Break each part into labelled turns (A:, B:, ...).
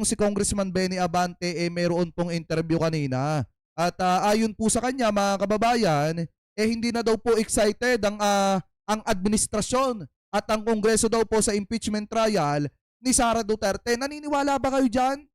A: si Congressman Benny Abante mayroon pong interview kanina. At ayon po sa kanya mga kababayan, hindi na daw po excited ang administrasyon at ang Kongreso daw po sa impeachment trial ni Sara Duterte. Naniniwala ba kayo dyan?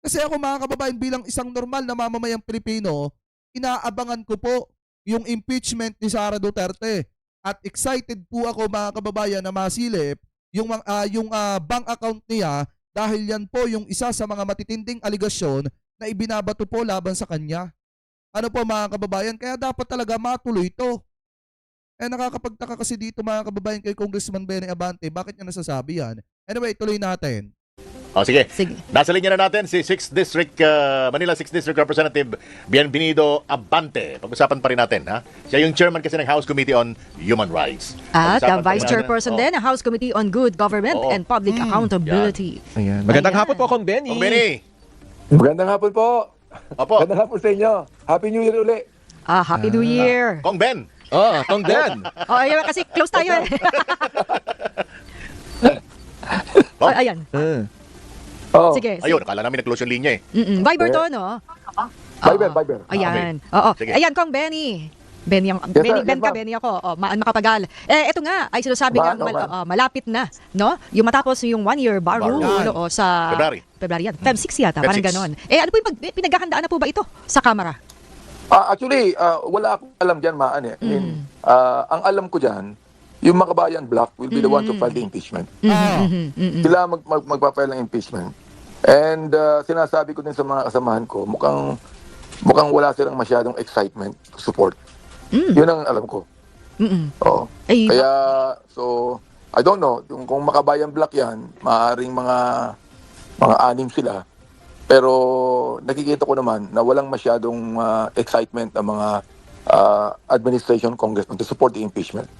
A: Kasi ako mga kababayan bilang isang normal na mamamayang Pilipino, inaabangan ko po yung impeachment ni Sara Duterte. At excited po ako mga kababayan na masilip yung bank account niya dahil yan po yung isa sa mga matitinding aligasyon na ibinabato po laban sa kanya. Ano po mga kababayan, kaya dapat talaga matuloy ito. Nakakapagtaka kasi dito mga kababayan kay Congressman Benny Abante, bakit niya nasasabi yan? Anyway, tuloy natin.
B: O sige.
C: Sige.
B: Nasa linya na natin si 6th District, Manila 6th District Representative Bienvenido Abante. Pag-usapan pa rin natin, ha? Siya yung chairman kasi ng House Committee on Human Rights.
C: At
B: Pag-usapan pa rin
C: Vice
B: natin.
C: Chairperson din ng House Committee on Good Government
B: Oo.
C: and Public Accountability.
D: Ayan. Magandang
C: Ayan.
D: hapon po, Kong Benny.
B: Kung Benny.
E: Magandang hapon po.
B: Opo.
E: Magandang hapon sa inyo. Happy New Year uli.
C: Happy New Year.
B: Kong Ben.
D: Oh, Kong Ben.
C: Ayan, kasi close tayo eh.
B: Oh.
C: Ayan.
E: Oh.
C: Sige.
B: Ayun, akala namin na-close yung linya eh.
C: Viber to, no?
E: Viber,
C: Oo.
E: Viber.
C: Ayan. Oo.
B: Sige.
C: Ayan, Kong Benny. Benny,
E: sir.
C: Ben
E: Yes,
C: ka,
E: ma'am.
C: Benny ako. Makapagal. Ito nga, ay sinasabi nga
E: Ma'am.
C: malapit na, no? Yung matapos yung 1-year bar
B: Bar
C: rule
B: rule.
C: sa
B: February
C: yan. Feb 6 yata,
B: Feb
C: parang
B: 6.
C: ganon. Ano po yung pinaghahandaan na po ba ito sa Kamara?
E: Actually, wala akong alam dyan, Maan eh. I mean, ang alam ko dyan, yung Makabayan Bloc will be the one to file the impeachment. Sila magpa-file ng impeachment. And sinasabi ko din sa mga kasamahan ko, mukhang wala silang masyadong excitement to support. Yun ang alam ko. Oo.
C: Ay,
E: Kaya, so, I don't know, kung Makabayan Bloc yan, maaaring mga anim sila. Pero nakikita ko naman na walang masyadong excitement ang mga administration congressman to support the impeachment.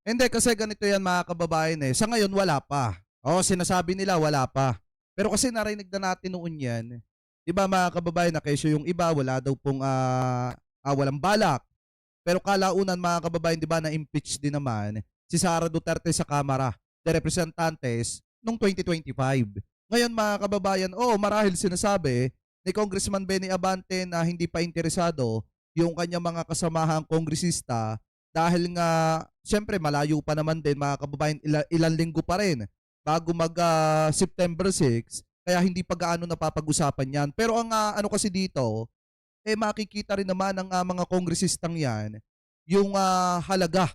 A: Hindi, kasi ganito yan mga kababayan eh. Sa ngayon, wala pa. Sinasabi nila, wala pa. Pero kasi narinig na natin noon yan, di ba mga kababayan, na kesyo yung iba, wala daw pong walang balak. Pero kalaunan mga kababayan, di ba, na-impeach din naman si Sara Duterte sa Kamara de Representantes noong 2025. Ngayon mga kababayan, marahil sinasabi ni Congressman Benny Abante na hindi pa interesado yung kanyang mga kasamahang kongresista dahil nga, syempre malayo pa naman din mga kababayan, ilang linggo pa rin bago mag September 6, kaya hindi pa gaano napapag-usapan yan. Pero ang ano kasi dito, makikita rin naman ng mga kongresistang yan yung halaga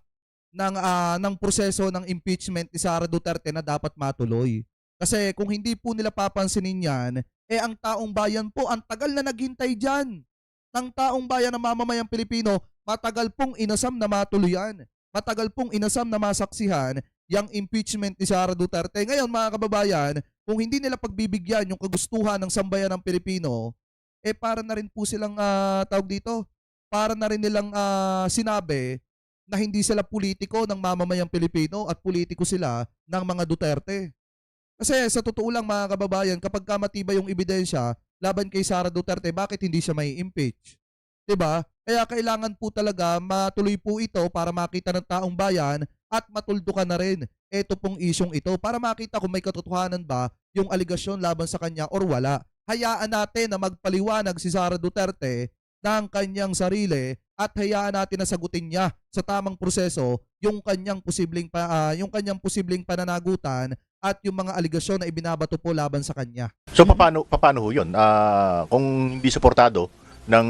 A: ng proseso ng impeachment ni Sara Duterte na dapat matuloy. Kasi kung hindi po nila papansinin yan, ang taong bayan po, ang tagal na naghintay dyan. Ng taong bayan ng mamamayang Pilipino, matagal pong inasam na matuluyan. Matagal pong inasam na masaksihan yung impeachment ni Sara Duterte. Ngayon mga kababayan, kung hindi nila pagbibigyan yung kagustuhan ng sambayan ng Pilipino, para na rin po silang tawag dito, para na rin nilang sinabi na hindi sila politiko ng mamamayang Pilipino at politiko sila ng mga Duterte. Kasi sa totoo lang mga kababayan, kapag matibay yung ebidensya laban kay Sara Duterte, bakit hindi siya may impeach? 'Di ba? Kaya kailangan po talaga matuloy po ito para makita ng taong bayan at matuldukan na rin ito pong isyong ito para makita kung may katotohanan ba yung aligasyon laban sa kanya or wala. Hayaan natin na magpaliwanag si Sara Duterte ng kanyang sarili at hayaan natin na sagutin niya sa tamang proseso yung kanyang posibleng pananagutan at yung mga aligasyon na ibinabato po laban sa kanya.
B: So paano ho 'yun? Kung hindi suportado ng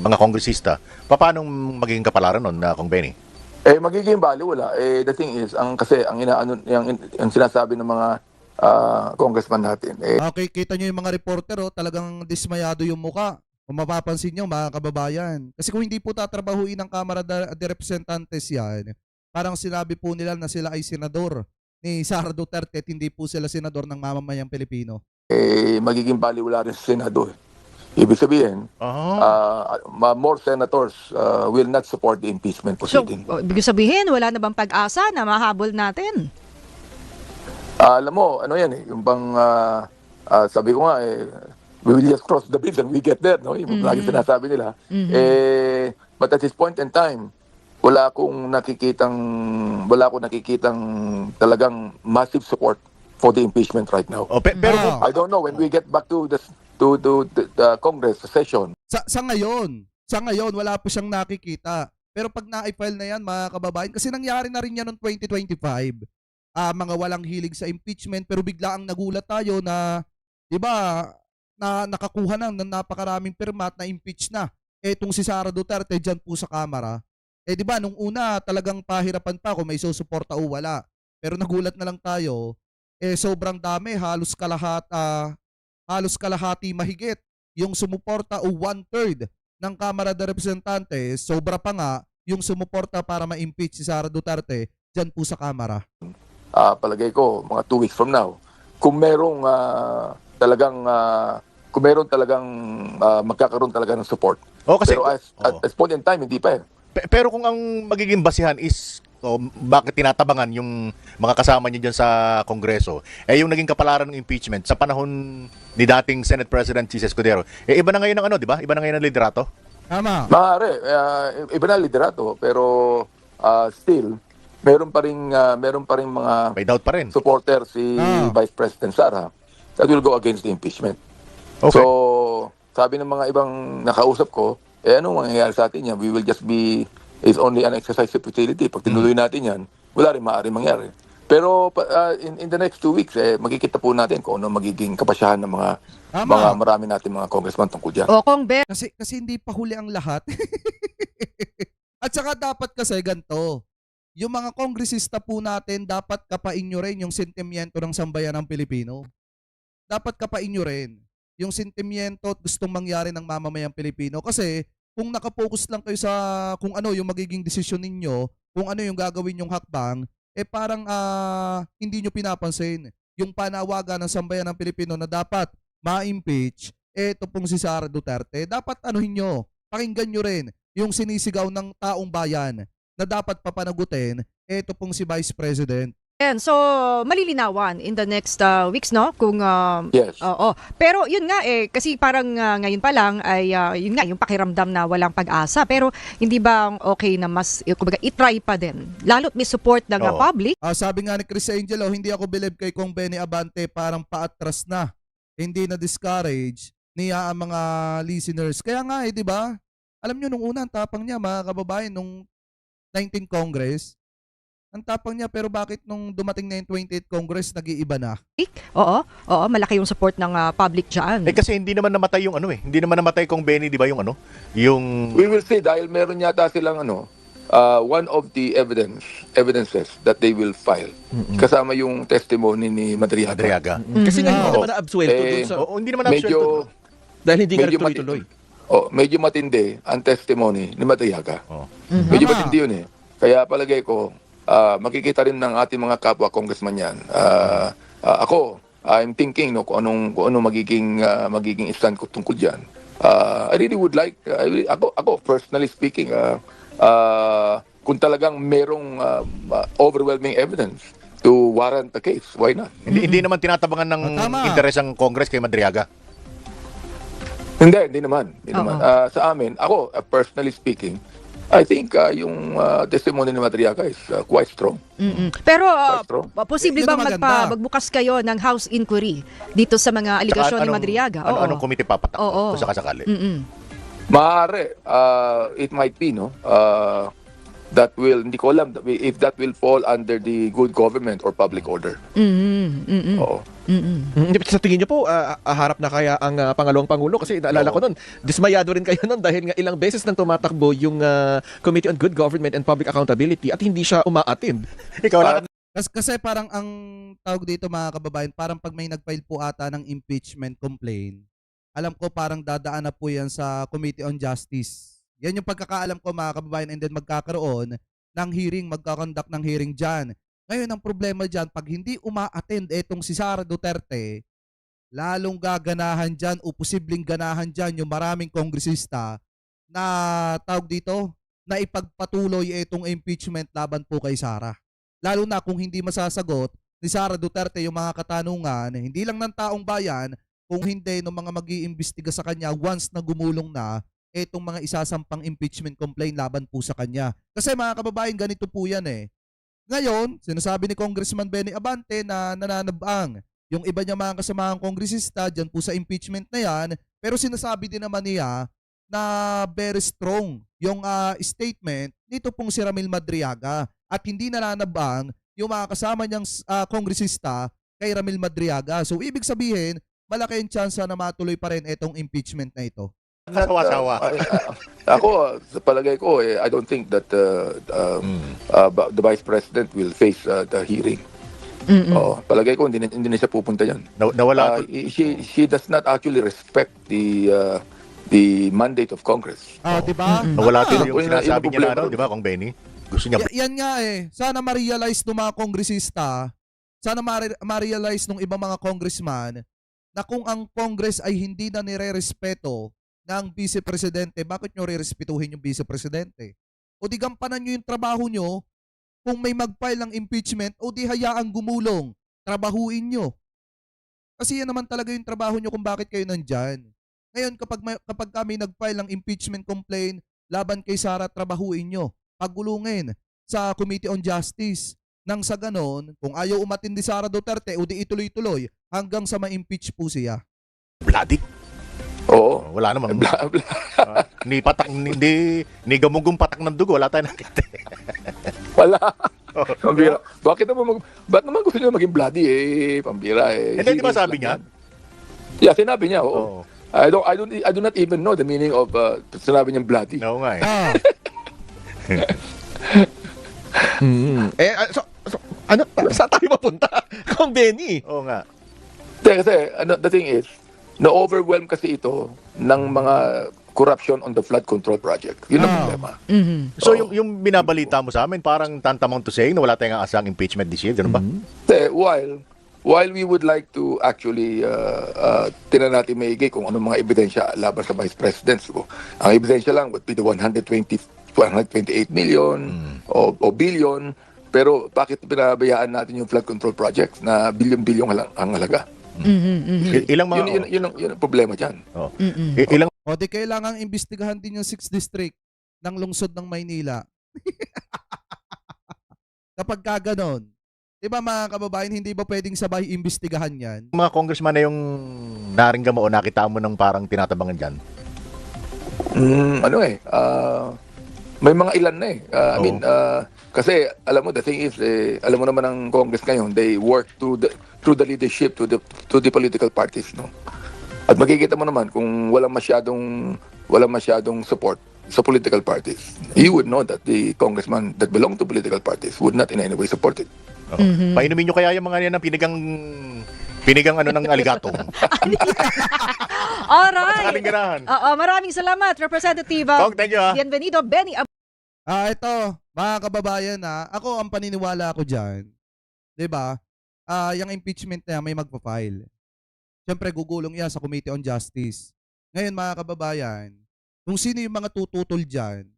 B: mga kongresista, paano magiging kapalaran nun na Kong Benny?
E: Magiging baliwala. The thing is, ang sinasabi ng mga congressman natin,
A: Okay, kita nyo yung mga reporter, talagang dismayado yung muka. Kung mapapansin nyo mga kababayan. Kasi kung hindi po tatrabahuin ng Kamara de Representantes yan, parang sinabi po nila na sila ay senador ni Sara Duterte at hindi po sila senador ng mamamayang Pilipino.
E: magiging baliwala rin sa Senado. Ibig sabihin, more senators will not support the impeachment
C: So,
E: proceeding.
C: ibig sabihin, wala na bang pag-asa na mahabol natin?
E: Alam mo, ano yan yung bang, sabi ko nga, we will just cross the bridge and we get there, no? Yung lagi sinasabi nila. But at this point in time, wala akong nakikitang talagang massive support for the impeachment right now.
B: Pero
A: Ah.
E: I don't know when we get back to the Congress session.
A: Sa ngayon, wala pa siyang nakikita. Pero pag na-file na yan, mga kababayan, kasi nangyari na rin yan noong 2025. Mga walang hilig sa impeachment, pero bigla ang nagulat tayo na, di ba, na nakakuha ng napakaraming pirma at na-impeach na. Etong si Sara Duterte dyan po sa Kamara. Di ba, nung una talagang pahirapan pa kung may susuporta o wala. Pero nagulat na lang tayo, sobrang dami, halos kalahati mahigit yung sumuporta o 1/3 ng Kamara de Representantes, sobra pa nga yung sumuporta para ma-impeach si Sara Duterte dyan po sa Kamara.
E: Palagay ko, mga 2 weeks from now, kung merong talagang magkakaroon talaga ng support.
B: kasi
E: Pero at this point in time, hindi pa eh.
B: pero kung ang magiging basihan is bakit tinatabangan yung mga kasama niyo dyan sa Kongreso, yung naging kapalaran ng impeachment sa panahon ni dating Senate President Chis Escudero, iba na ngayon ng di ba? Iba na ngayon ng liderato?
A: Tama.
E: Maaari, iba na liderato, pero still, meron pa rin mga
B: May doubt pa rin.
E: supporter si Vice President Sara that will go against the impeachment.
B: Okay.
E: So, sabi ng mga ibang nakausap ko, ano mangyayari sa atin yan? We will just be, it's only an exercise of futility. Pag tinuloy natin yan, wala rin maaari mangyari. Pero in the next 2 weeks, makikita po natin kung ano magiging kapasyahan ng mga marami natin mga congressman tungkol dyan.
C: O kung Be,
A: Kasi hindi pa huli ang lahat. At saka dapat kasi ganito, yung mga kongresista po natin, dapat kapain nyo rin yung sentimiento ng sambayanang Pilipino. Dapat kapain nyo rin yung sentimiento at gustong mangyari ng mamamayang Pilipino. Kasi kung nakapokus lang kayo sa kung ano yung magiging desisyon ninyo, kung ano yung gagawin yung hakbang, parang hindi nyo pinapansin yung panawagan ng sambayan ng Pilipino na dapat ma-impeach, ito pong si Sara Duterte. Dapat anuhin nyo, pakinggan nyo rin yung sinisigaw ng taong bayan na dapat papanagutin, ito pong si Vice President.
C: so malilinawan in the next weeks, no? Kung
E: Yes.
C: oo. Pero yun nga kasi parang ngayon pa lang ay yun nga yung pakiramdam na walang pag-asa. Pero hindi ba okay na mas kumbaga i-try pa din? Lalo't may support ng
B: Oo.
C: public.
A: Sabi nga ni Chris Angelo, hindi ako believe kay Kong Benny Abante, parang paatras na. Hindi na discourage niya ang mga listeners. Kaya nga di ba? Alam nyo, nung una, ang tapang niya, mga kababayan, nung 19th Congress, ang tapang niya, pero bakit nung dumating na yung 28th Congress, nag-iiba na?
C: Oo, malaki yung support ng public dyan.
B: Kasi hindi naman namatay yung hindi naman namatay kung Benny, di ba yung yung
E: We will see dahil meron yata silang one of the evidences that they will file. Kasama yung testimony ni Madriaga.
B: Adriaga.
D: Kasi nga hindi
B: Oo.
D: naman na-absuelto dun sa...
B: Hindi naman
E: Medyo,
B: absuelto.
D: Dahil hindi nga
E: medyo
D: nagtuloy-tuloy.
E: medyo matindi ang testimony ni Madriaga.
B: Oh.
E: Medyo
A: Tama.
E: matindi yun eh. Kaya palagay ko, makikita rin ng ating mga kapwa congressman yan. Ako, I'm thinking kung anong magiging stand ko tungkol dyan. I really would like, ako personally speaking, kung talagang merong overwhelming evidence to warrant the case, why not?
B: Hindi naman tinatabangan ng
A: Tama.
B: interes ang Congress kay Madriaga.
E: Hindi naman. Hindi
C: Oo.
E: naman. Sa amin, ako, personally speaking, I think yung testimony ni Madriaga is quite strong.
C: Pero
E: Quite strong.
C: posible
A: Yun
C: bang
A: ang maganda.
C: magbukas kayo ng house inquiry dito sa mga aligasyon ni Madriaga?
B: Anong committee papatak
C: Oo.
B: kung sakasakali?
E: Maaari, it might be, that will, hindi ko alam if that will fall under the good government or public order. Oo.
D: Sa tingin niyo po, harap na kaya ang pangalawang pangulo? Kasi naalala ko nun, dismayado rin kayo nun dahil nga ilang beses nang tumatakbo yung Committee on Good Government and Public Accountability at hindi siya umaattend.
B: Ikaw lang.
A: Kasi parang ang tawag dito, mga kababayan, parang pag may nag-file po ata ng impeachment complaint, alam ko parang dadaan na po yan sa Committee on Justice. Yan yung pagkakaalam ko, mga kababayan, and then magkakaroon ng hearing, magkakonduct ng hearing dyan. Ngayon, ang problema dyan, pag hindi uma-attend etong si Sara Duterte, lalong gaganahan dyan o posibleng ganahan dyan yung maraming kongresista na tawag dito, na ipagpatuloy itong impeachment laban po kay Sara. Lalo na kung hindi masasagot ni Sara Duterte yung mga katanungan, hindi lang ng taong bayan, kung hindi ng mga mag-iimbestiga sa kanya once na gumulong na itong mga isasampang impeachment complaint laban po sa kanya. Kasi mga kababayan, ganito po yan Ngayon, sinasabi ni Congressman Benny Abante na nananabang yung iba niya mga kasamahang kongresista dyan po sa impeachment na yan, pero sinasabi din naman niya na very strong yung statement nito pong si Ramil Madriaga at hindi nananabang yung mga kasama niyang kongresista kay Ramil Madriaga. So ibig sabihin, malaki yung chance na matuloy pa rin itong impeachment na ito.
B: Kasawa-sawa.
E: Ako, sa palagay ko, I don't think that the Vice President will face the hearing. Palagay ko, hindi na siya pupunta yan.
B: Nawala.
E: She does not actually respect the mandate of Congress.
A: Di ba?
B: Nawala din yung
E: Yun
B: sinasabi niya na,
E: problema
B: di ba, Kong Benny? Gusto niya.
A: Yan nga eh. Sana ma-realize ng mga kongresista, sana ma-realize ng ibang mga congressman na kung ang Congress ay hindi na nire-respeto ng Vice Presidente, bakit nyo re-respetuhin yung Vice Presidente? O di gampanan nyo yung trabaho nyo, kung may mag-file ng impeachment, o di hayaang gumulong, trabahuin nyo. Kasi yan naman talaga yung trabaho nyo kung bakit kayo nandyan. Ngayon, kapag kami nag-file ng impeachment complaint laban kay Sara, trabahuin nyo. Pagulungin sa Committee on Justice. Nang sa ganon, kung ayaw umatindi Sara Duterte, o di ituloy-tuloy hanggang sa ma-impeach po siya.
B: Bloody.
E: Oo.
B: Wala naman. Ni patak, ni gamugong patak ng dugo. Wala tayo nakita.
E: Wala. Pambira. Ba't naman gusto niyo maging bloody pambira
B: Hindi, di ba sabi niya?
E: Yeah, sinabi niya, oo.
B: Oo.
E: I do not even know the meaning of sinabi niyang bloody.
B: Oo nga eh.
D: Ano, saan tayo mapunta? Kung Benny.
B: Oo nga.
E: Kasi the thing is, na-overwhelm kasi ito ng mga corruption on the flood control project. Yun ang problema.
B: So yung binabalita mo sa amin, parang tantamount to saying na wala tayong asang impeachment this year, gano'n ba?
E: Kasi while we would like to actually tinan natin maigi kung anong mga ebidensya laban sa Vice President. So, ang ebidensya lang would be the 128 million o billion. Pero bakit pinabayaan natin yung flood control project na bilyon-bilyong ang halaga?
B: Ilang mga...
E: Yun ang problema dyan.
B: Oh. Ilang
A: O di kailangang imbestigahan din yung 6th District ng lungsod ng Maynila. Kapag kaganon, di ba mga kababayan, hindi ba pwedeng sabay imbestigahan yan?
B: mga congressman na yung naringgan mo o nakita mo ng parang tinatabangan dyan?
E: May mga ilan na I mean, kasi alam mo, the thing is, alam mo naman ang Congress ngayon, they work through the leadership to the political parties, no? At makikita mo naman kung walang masyadong support sa political parties, you would know that the congressman that belong to political parties would not in any way support it.
B: Oh. Painumin nyo kaya yung mga yan ng pinigang ano ng aligatong.
C: Alright.
B: Kalingarahan.
C: Oo, maraming salamat, Representative
B: Kong, thank you,
C: Bienvenido, Benny
A: Ito, mga kababayan ako ang paniniwala ko dyan, di ba? Yung impeachment na yan, may magpa-file. Siyempre, gugulong yan sa Committee on Justice. Ngayon, mga kababayan, kung sino yung mga tututol dyan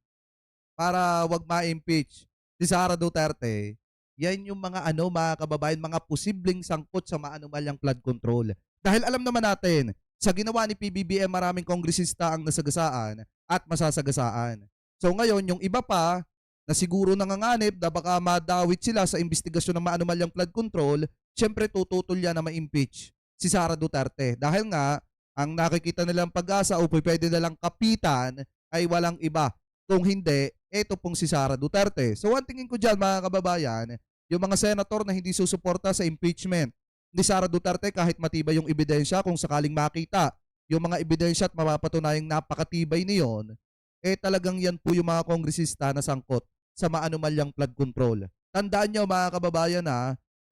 A: para wag ma-impeach si Sara Duterte, yan yung mga mga kababayan, mga posibleng sangkot sa maanumalyang flood control. Dahil alam naman natin, sa ginawa ni PBBM, maraming kongresista ang nasagasaan at masasagasaan. So ngayon, yung iba pa na siguro nanganganib na baka madawit sila sa investigasyon ng maanumalyang flood control, syempre tututol yan na ma-impeach si Sara Duterte. Dahil nga, ang nakikita nilang pag-asa o pwede nilang kapitan ay walang iba. Kung hindi, eto pong si Sara Duterte. So ang tingin ko dyan, mga kababayan, yung mga senator na hindi susuporta sa impeachment ni Sara Duterte kahit matibay yung ebidensya, kung sakaling makita yung mga ebidensya at mapapatunayang napakatibay niyon, talagang yan po yung mga kongresista na sangkot sa maanumalyang flood control. Tandaan nyo, mga kababayan,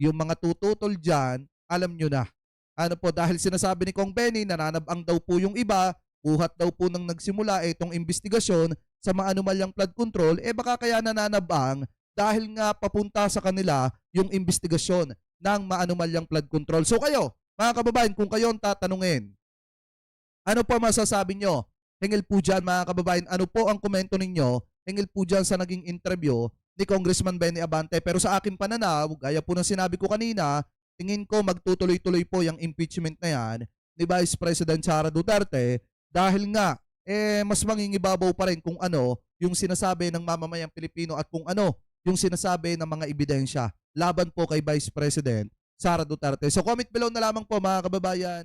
A: yung mga tututol dyan, alam nyo na. Ano po, dahil sinasabi ni Kong Benny, nananabang daw po yung iba, buhat daw po nang nagsimula itong investigasyon sa maanumalyang flood control, baka kaya nananabang dahil nga papunta sa kanila yung investigasyon ng maanumalyang flood control. So kayo, mga kababayan, kung kayo ang tatanungin, ano po masasabi nyo? Hingil po dyan, mga kababayan, ano po ang komento ninyo? Hingil po dyan sa naging interview ni Congressman Benny Abante. Pero sa aking pananaw, gaya po ng sinabi ko kanina, tingin ko magtutuloy-tuloy po yung impeachment na yan ni Vice President Sara Duterte dahil nga mas mangingibabaw pa rin kung ano yung sinasabi ng mamamayang Pilipino at kung ano yung sinasabi ng mga ebidensya laban po kay Vice President Sara Duterte. So comment below na lamang po mga kababayan